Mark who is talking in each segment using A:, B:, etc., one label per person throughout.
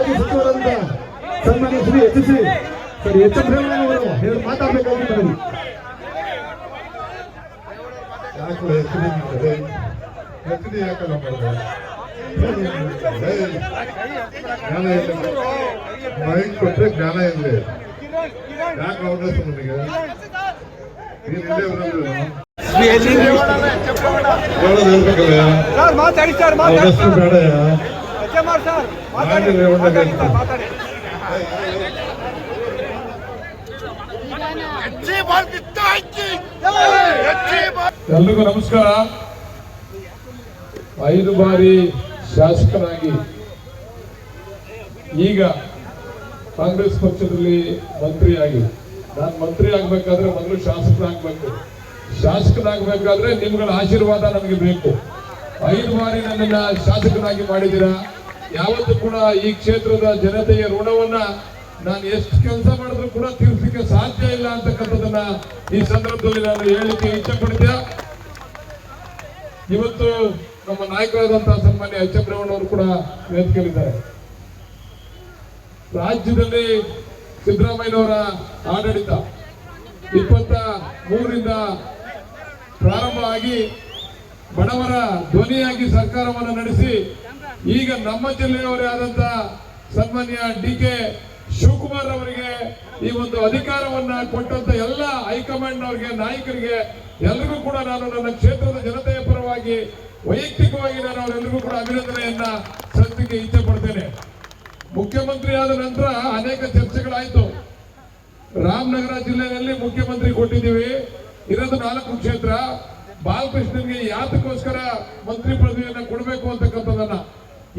A: ಇಲಾಖೆ ಸಚಿವರಾದ ಸನ್ಮಾನ್ಯ ಶ್ರೀ ಎಚ್ ಎಂ ರೇವಣ್ಣನವರು ಹೇಳಿ ಮಾತಾಡಬೇಕಾಗಿ
B: ಯಾಕಲ್ಲ ಮೈಕ್ ಕೊಟ್ರೆ ಜ್ಞಾನ ಇರಲಿ ಯಾಕೆ ಅವಕಾಶ ನನಗೆ
C: ಎಲ್ರಿಗೂ ನಮಸ್ಕಾರ. 5 ಬಾರಿ ಶಾಸಕನಾಗಿ ಈಗ ಕಾಂಗ್ರೆಸ್ ಪಕ್ಷದಲ್ಲಿ ಮಂತ್ರಿಯಾಗಿ, ನಾನು ಮಂತ್ರಿ ಆಗ್ಬೇಕಾದ್ರೆ ಮೊದಲು ಶಾಸಕನಾಗಬೇಕು. ಶಾಸಕನಾಗಬೇಕಾದ್ರೆ ನಿಮ್ಗಳ ಆಶೀರ್ವಾದ ನಮಗೆ ಬೇಕು. 5 ಬಾರಿ ನನ್ನನ್ನ ಶಾಸಕನಾಗಿ ಮಾಡಿದ್ದೀರಾ. ಯಾವತ್ತೂ ಕೂಡ ಈ ಕ್ಷೇತ್ರದ ಜನತೆಯ ಋಣವನ್ನ ನಾನು ಎಷ್ಟು ಕೆಲಸ ಮಾಡಿದ್ರು ಕೂಡ ತೀರಿಸಲಿಕ್ಕೆ ಸಾಧ್ಯ ಇಲ್ಲ ಅಂತಕ್ಕಂಥದ್ದನ್ನ ಈ ಸಂದರ್ಭದಲ್ಲಿ ನಾನು ಹೇಳಲಿಕ್ಕೆ ಇಚ್ಛೆ ಪಡ್ತೀಯ. ಇವತ್ತು ನಮ್ಮ ನಾಯಕರಾದಂತಹ ಸನ್ಮಾನ್ಯ ಎಚ್ ಎಂ ರೇವಣ್ಣವರು ಕೂಡ ವೇದಿಕೆಯಲ್ಲಿದ್ದಾರೆ. ರಾಜ್ಯದಲ್ಲಿ ಸಿದ್ದರಾಮಯ್ಯನವರ ಆಡಳಿತ 23ರಿಂದ ಪ್ರಾರಂಭ ಆಗಿ ಬಡವರ ಧ್ವನಿಯಾಗಿ ಸರ್ಕಾರವನ್ನು ನಡೆಸಿ ಈಗ ನಮ್ಮ ಜಿಲ್ಲೆಯವರೇ ಆದಂತಹ ಸನ್ಮಾನ್ಯ ಡಿ.ಕೆ. ಶಿವಕುಮಾರ್ ಅವರಿಗೆ ಈ ಒಂದು ಅಧಿಕಾರವನ್ನ ಕೊಟ್ಟಂತ ಎಲ್ಲ ಹೈಕಮಾಂಡ್ ಅವರಿಗೆ, ನಾಯಕರಿಗೆ ಎಲ್ರಿಗೂ ಕೂಡ ನಾನು ನನ್ನ ಕ್ಷೇತ್ರದ ಜನತೆಯ ಪರವಾಗಿ ವೈಯಕ್ತಿಕವಾಗಿ ನಾನು ಅವರೆಲ್ಲರಿಗೂ ಕೂಡ ಅಭಿನಂದನೆಯನ್ನ ಸಲ್ಲಿಸಲಿಕ್ಕೆ ಇಚ್ಛೆ ಪಡ್ತೇನೆ. ಮುಖ್ಯಮಂತ್ರಿ ಆದ ನಂತರ ಅನೇಕ ಚರ್ಚೆಗಳಾಯ್ತು. ರಾಮನಗರ ಜಿಲ್ಲೆಯಲ್ಲಿ ಮುಖ್ಯಮಂತ್ರಿ ಕೊಟ್ಟಿದ್ದೀವಿ, ಇರೋದು 4 ಕ್ಷೇತ್ರ. ಬಾಲಕೃಷ್ಣನ್ಗೆ ಯಾತಕ್ಕೋಸ್ಕರ ಮಂತ್ರಿ ಪದವಿಯನ್ನ ಕೊಡಬೇಕು ಅಂತಕ್ಕಂಥದನ್ನ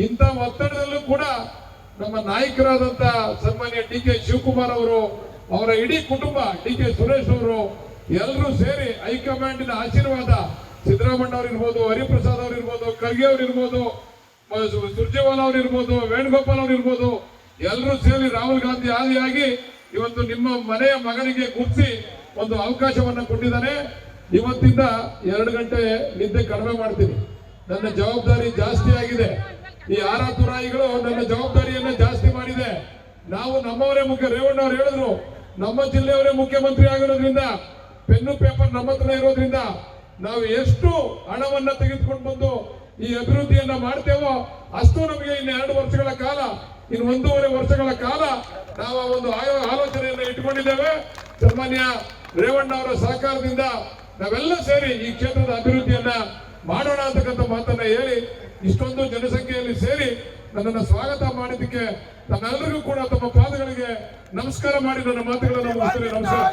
C: ಇಂಥ ಒತ್ತಡದಲ್ಲೂ ಕೂಡ ನಮ್ಮ ನಾಯಕರಾದಂತ ಸನ್ಮಾನ್ಯ ಡಿ.ಕೆ. ಶಿವಕುಮಾರ್ ಅವರು, ಅವರ ಇಡೀ ಕುಟುಂಬ, ಡಿ.ಕೆ. ಸುರೇಶ್ ಅವರು ಎಲ್ಲರೂ ಸೇರಿ ಹೈಕಮಾಂಡಿನ ಆಶೀರ್ವಾದ, ಸಿದ್ದರಾಮಯ್ಯ ಅವರು ಇರ್ಬೋದು, ಹರಿಪ್ರಸಾದ್ ಅವರು ಇರ್ಬೋದು, ಖರ್ಗೆ ಅವರು ಇರ್ಬೋದು, ಸುರ್ಜೇವಾಲಾ ಅವರು ಇರ್ಬೋದು, ವೇಣುಗೋಪಾಲ್ ಅವರು ಇರ್ಬೋದು, ಎಲ್ಲರೂ ಸೇರಿ ರಾಹುಲ್ ಗಾಂಧಿ ಆದಿಯಾಗಿ ಇವತ್ತು ನಿಮ್ಮ ಮನೆಯ ಮಗನಿಗೆ ಗುರ್ತಿಸಿ ಒಂದು ಅವಕಾಶವನ್ನ ಕೊಟ್ಟಿದ್ದಾನೆ. ಇವತ್ತಿಂದ 2 ಗಂಟೆ ನಿದ್ದೆ ಕಡಿಮೆ ಮಾಡ್ತೀನಿ. ನನ್ನ ಜವಾಬ್ದಾರಿ ಜಾಸ್ತಿ ಆಗಿದೆ. ಈ ಆರಾತುರಾಯಿಗಳು ನನ್ನ ಜವಾಬ್ದಾರಿಯನ್ನ ಜಾಸ್ತಿ ಮಾಡಿದೆ. ನಾವು ನಮ್ಮವರೇ ರೇವಣ್ಣ ಅವರು ಹೇಳಿದ್ರು, ನಮ್ಮ ಜಿಲ್ಲೆಯವರೇ ಮುಖ್ಯಮಂತ್ರಿ ಆಗಿರೋದ್ರಿಂದ, ಪೆನ್ನು ಪೇಪರ್ ನಮ್ಮ ಹತ್ರ ಇರೋದ್ರಿಂದ ನಾವು ಎಷ್ಟು ಹಣವನ್ನ ತೆಗೆದುಕೊಂಡು ಬಂದು ಈ ಅಭಿವೃದ್ಧಿಯನ್ನ ಮಾಡ್ತೇವೋ ಅಷ್ಟು ನಮಗೆ ಇನ್ನು 2 ವರ್ಷಗಳ ಕಾಲ, ಇನ್ನು 1.5 ವರ್ಷಗಳ ಕಾಲ ನಾವು ಆ ಒಂದು ಆಲೋಚನೆಯನ್ನ ಇಟ್ಟುಕೊಂಡಿದ್ದೇವೆ. ಸನ್ಮಾನ್ಯ ರೇವಣ್ಣ ಅವರ ಸಹಕಾರದಿಂದ ನಾವೆಲ್ಲ ಸೇರಿ ಈ ಕ್ಷೇತ್ರದ ಅಭಿವೃದ್ಧಿಯನ್ನ ಮಾಡೋಣ ಅಂತಕ್ಕಂಥ ಮಾತನ್ನ ಹೇಳಿ ಇಷ್ಟೊಂದು ಜನಸಂಖ್ಯೆಯಲ್ಲಿ ಸೇರಿ ನನ್ನನ್ನು ಸ್ವಾಗತ ಮಾಡಿದ್ದಕ್ಕೆ ತಮ್ಮೆಲ್ಲರಿಗೂ ಕೂಡ ತಮ್ಮ ಪಾದಗಳಿಗೆ ನಮಸ್ಕಾರ ಮಾಡಿ ನನ್ನ ಮಾತುಗಳನ್ನು ಮುಗಿಸ್ತೇನೆ. ನಮಸ್ಕಾರ.